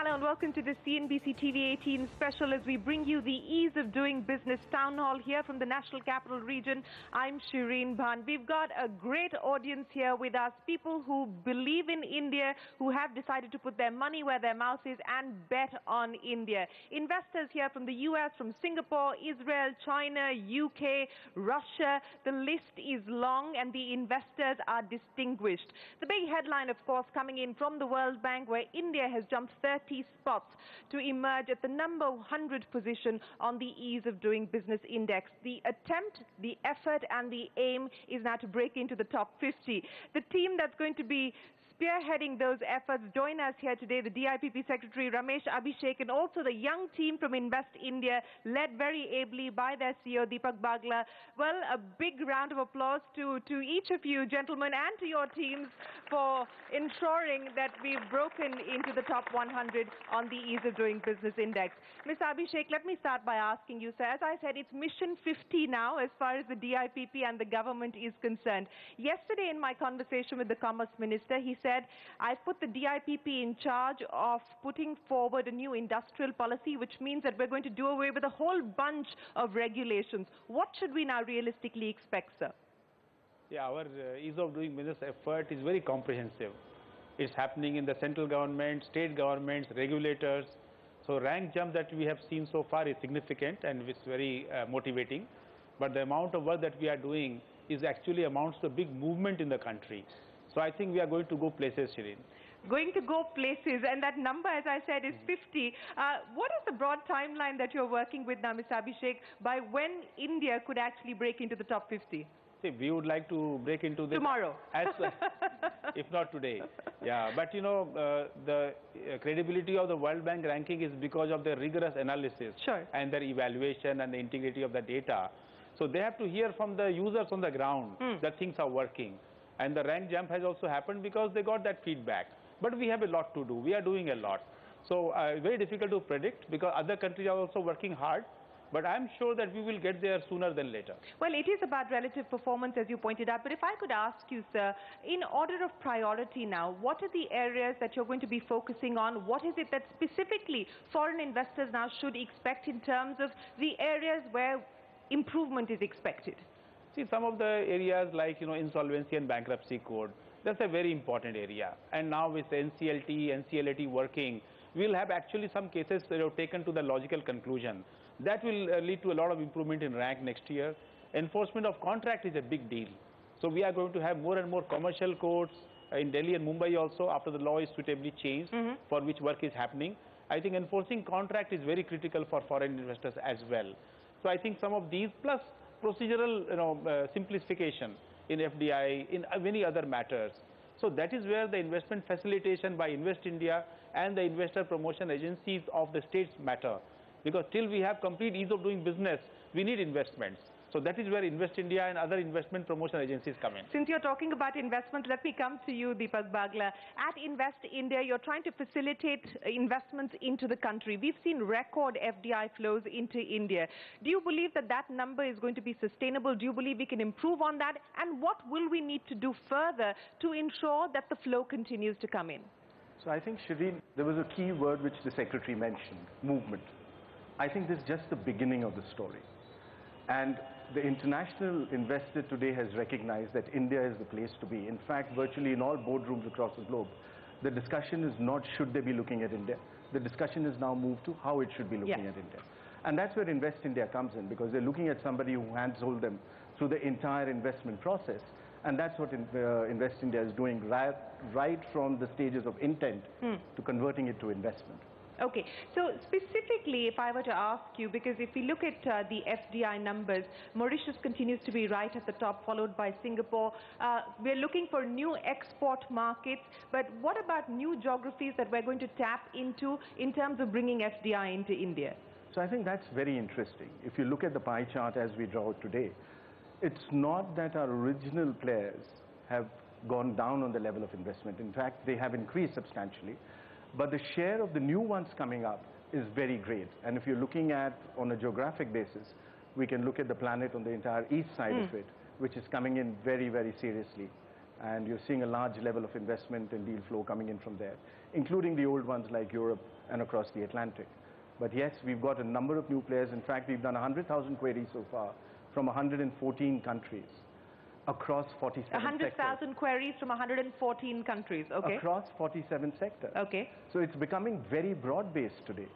Hello and welcome to the CNBC TV 18 special as we bring you the Ease of Doing Business Town Hall here from the National Capital Region. I'm Shireen Bhan. We've got a great audience here with us, people who believe in India, who have decided to put their money where their mouth is and bet on India. Investors here from the US, from Singapore, Israel, China, UK, Russia. The list is long and the investors are distinguished. The big headline, of course, coming in from the World Bank, where India has jumped 30 spots to emerge at the number 100 position on the Ease of Doing Business Index. The attempt, the effort and the aim is now to break into the top 50. The team that's going to be spearheading those efforts join us here today, the DIPP Secretary Ramesh Abhishek, and also the young team from Invest India, led very ably by their CEO DIPP Bagla. Well, a big round of applause to each of you, gentlemen, and to your teams for ensuring that we've broken into the top 100 on the Ease of Doing Business Index. Mr. Abhishek, let me start by asking you, sir, as I said, it's mission 50 now as far as the DIPP and the government is concerned. Yesterday in my conversation with the Commerce Minister, he said, I've put the DIPP in charge of putting forward a new industrial policy, which means that we're going to do away with a whole bunch of regulations. What should we now realistically expect, sir? Yeah, our Ease of Doing Business effort is very comprehensive. It's happening in the central government, state governments, regulators. So rank jump that we have seen so far is significant and it's very motivating. But the amount of work that we are doing is actually amounts to a big movement in the country. So I think we are going to go places, Shireen. Going to go places, and that number, as I said, is 50. What is the broad timeline that you're working with now, Mr. Abhishek, by when India could actually break into the top 50? See, we would like to break into this tomorrow, as well, if not today. Yeah, but you know, the credibility of the World Bank ranking is because of their rigorous analysis and their evaluation and the integrity of the data. So they have to hear from the users on the ground that things are working. And the rank jump has also happened because they got that feedback. But we have a lot to do. We are doing a lot. So very difficult to predict because other countries are also working hard. But I'm sure that we will get there sooner than later. Well, it is about relative performance, as you pointed out. But if I could ask you, sir, in order of priority now, what are the areas that you're going to be focusing on? What is it that specifically foreign investors now should expect in terms of the areas where improvement is expected? See, some of the areas like, insolvency and bankruptcy code, that's a very important area. And now with NCLT, NCLAT working, we'll have actually some cases that have taken to the logical conclusion. That will lead to a lot of improvement in rank next year. Enforcement of contract is a big deal. So we are going to have more and more commercial courts in Delhi and Mumbai also after the law is suitably changed for which work is happening. I think enforcing contract is very critical for foreign investors as well. So I think some of these plus procedural simplification in FDI, in many other matters. So that is where the investment facilitation by Invest India and the investor promotion agencies of the states matter. Because till we have complete ease of doing business, we need investments. So that is where Invest India and other investment promotion agencies come in. Since you're talking about investment, let me come to you, DIPP Bagla. At Invest India, you're trying to facilitate investments into the country. We've seen record FDI flows into India. Do you believe that that number is going to be sustainable? Do you believe we can improve on that? And what will we need to do further to ensure that the flow continues to come in? So I think, Shireen, there was a key word which the Secretary mentioned, movement. I think this is just the beginning of the story. And the international investor today has recognized that India is the place to be. In fact, virtually in all boardrooms across the globe, the discussion is not should they be looking at India. The discussion is now moved to how it should be looking at India. And that's where Invest India comes in, because they're looking at somebody who hands-hold them through the entire investment process. And that's what Invest India is doing right from the stages of intent to converting it to investment. Okay, so specifically, if I were to ask you, because if we look at the FDI numbers, Mauritius continues to be right at the top, followed by Singapore. We're looking for new export markets, but what about new geographies that we're going to tap into in terms of bringing FDI into India? So I think that's very interesting. If you look at the pie chart as we draw it today, it's not that our original players have gone down on the level of investment. In fact, they have increased substantially. But the share of the new ones coming up is very great. And if you're looking at on a geographic basis, we can look at the planet on the entire east side of it, which is coming in very, very seriously. And you're seeing a large level of investment and deal flow coming in from there. including the old ones like Europe and across the Atlantic. But yes, we've got a number of new players. In fact, we've done 100,000 queries so far from 114 countries across 47 sectors. 100,000 queries from 114 countries, okay. Across 47 sectors. Okay. So it's becoming very broad-based today,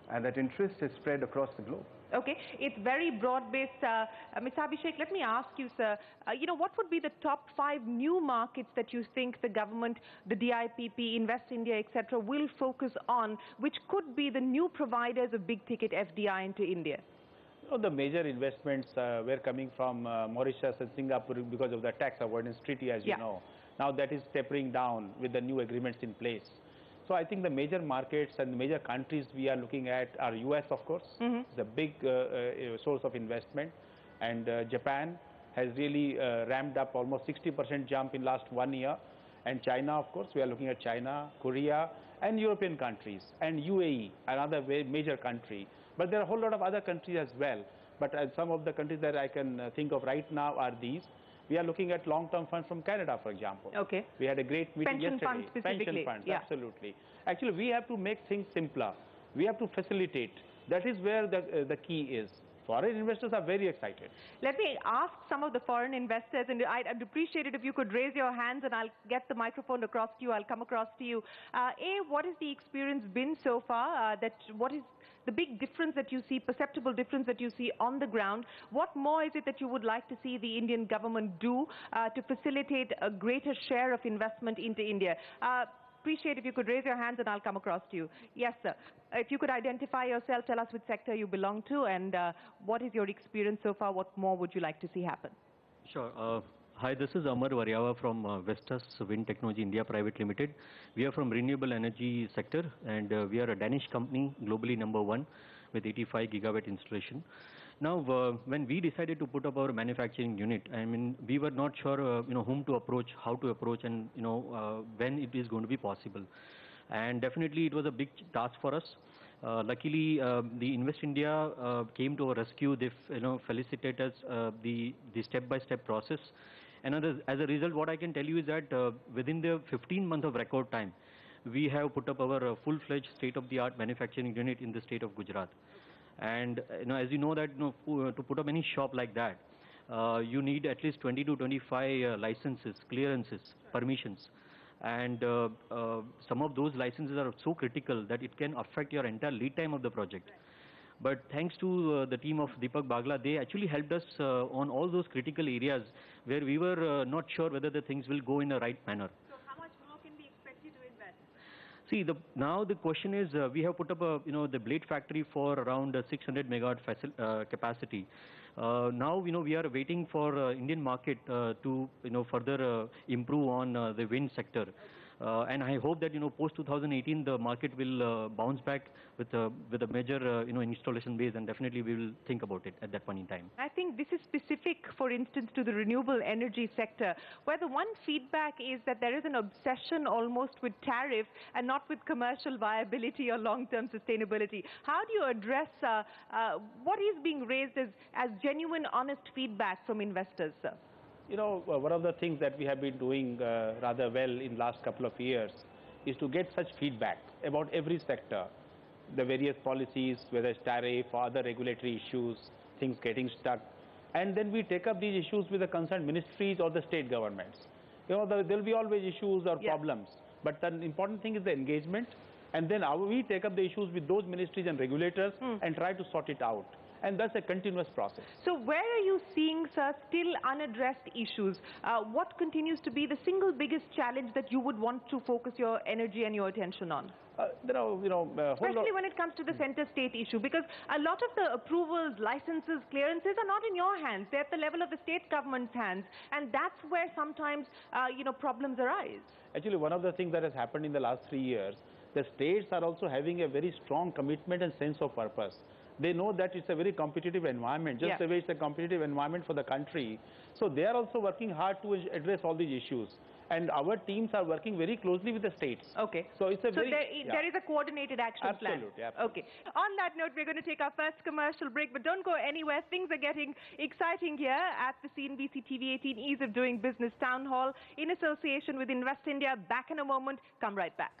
and that interest has spread across the globe. Okay, it's very broad-based. Mr. Abhishek, let me ask you, sir, what would be the top 5 new markets that you think the government, the DIPP, Invest India, etc., will focus on, which could be the new providers of big-ticket FDI into India? The major investments were coming from Mauritius and Singapore because of the tax avoidance treaty, as you know. Now that is tapering down with the new agreements in place. So I think the major markets and the major countries we are looking at are US, of course. It's a big source of investment. And Japan has really ramped up almost 60% jump in last 1 year. And China, of course, we are looking at China, Korea, and European countries. And UAE, another very major country. But there are a whole lot of other countries as well. But some of the countries that I can think of right now are these. We are looking at long-term funds from Canada, for example. Okay. We had a great meeting yesterday. Pension funds specifically. Pension funds, absolutely. Actually, we have to make things simpler. We have to facilitate. That is where the key is. Foreign investors are very excited. Let me ask some of the foreign investors, and I'd appreciate it if you could raise your hands and I'll get the microphone across to you. I'll come across to you. What has the experience been so far? What is the big difference that you see, perceptible difference that you see on the ground? What more is it that you would like to see the Indian government do to facilitate a greater share of investment into India? Appreciate if you could raise your hands and I'll come across to you. Yes, sir. If you could identify yourself, tell us which sector you belong to, and what is your experience so far? What more would you like to see happen? Sure. Hi, this is Amar Varyawa from Vestas Wind Technology India Private Limited. We are from renewable energy sector, and we are a Danish company, globally #1 with 85 gigawatt installation. Now, when we decided to put up our manufacturing unit, I mean, we were not sure, whom to approach, how to approach, and when it is going to be possible. And definitely, it was a big task for us. Luckily, the Invest India came to our rescue. They, facilitated us the step-by-step process. And as a result, what I can tell you is that within the 15 months of record time, we have put up our full-fledged state-of-the-art manufacturing unit in the state of Gujarat. And as you know that to put up any shop like that, you need at least 20 to 25 licenses, clearances, permissions. And some of those licenses are so critical that it can affect your entire lead time of the project. But thanks to the team of Deepak Bagla, they actually helped us on all those critical areas where we were not sure whether the things will go in the right manner. So how much more can we expect you to invest? See, now the question is, we have put up the blade factory for around 600 megawatt capacity. Now, we are waiting for Indian market to, further improve on the wind sector. And I hope that, post 2018, the market will bounce back with a major, installation base, and definitely we will think about it at that point in time. I think this is specific, for instance, to the renewable energy sector, where the one feedback is that there is an obsession almost with tariffs and not with commercial viability or long-term sustainability. How do you address what is being raised as genuine, honest feedback from investors, sir? One of the things that we have been doing rather well in last couple of years is to get such feedback about every sector, the various policies, whether it's tariff or other regulatory issues, things getting stuck. And then we take up these issues with the concerned ministries or the state governments. There will be always issues or problems, but the important thing is the engagement. And then we take up the issues with those ministries and regulators and try to sort it out. And that's a continuous process. So where are you seeing, sir, still unaddressed issues? What continues to be the single biggest challenge that you would want to focus your energy and your attention on? Especially when it comes to the center state issue, because a lot of the approvals, licenses, clearances are not in your hands. They're at the level of the state government's hands. And that's where sometimes, problems arise. Actually, one of the things that has happened in the last 3 years, the states are also having a very strong commitment and sense of purpose. They know that it's a very competitive environment, just the way it's a competitive environment for the country. So they are also working hard to address all these issues. And our teams are working very closely with the states. Okay. So it's a there is a coordinated action plan. Absolutely. Okay. On that note, we're going to take our first commercial break, but don't go anywhere. Things are getting exciting here at the CNBC TV 18 Ease of Doing Business Town Hall in association with Invest India. Back in a moment. Come right back.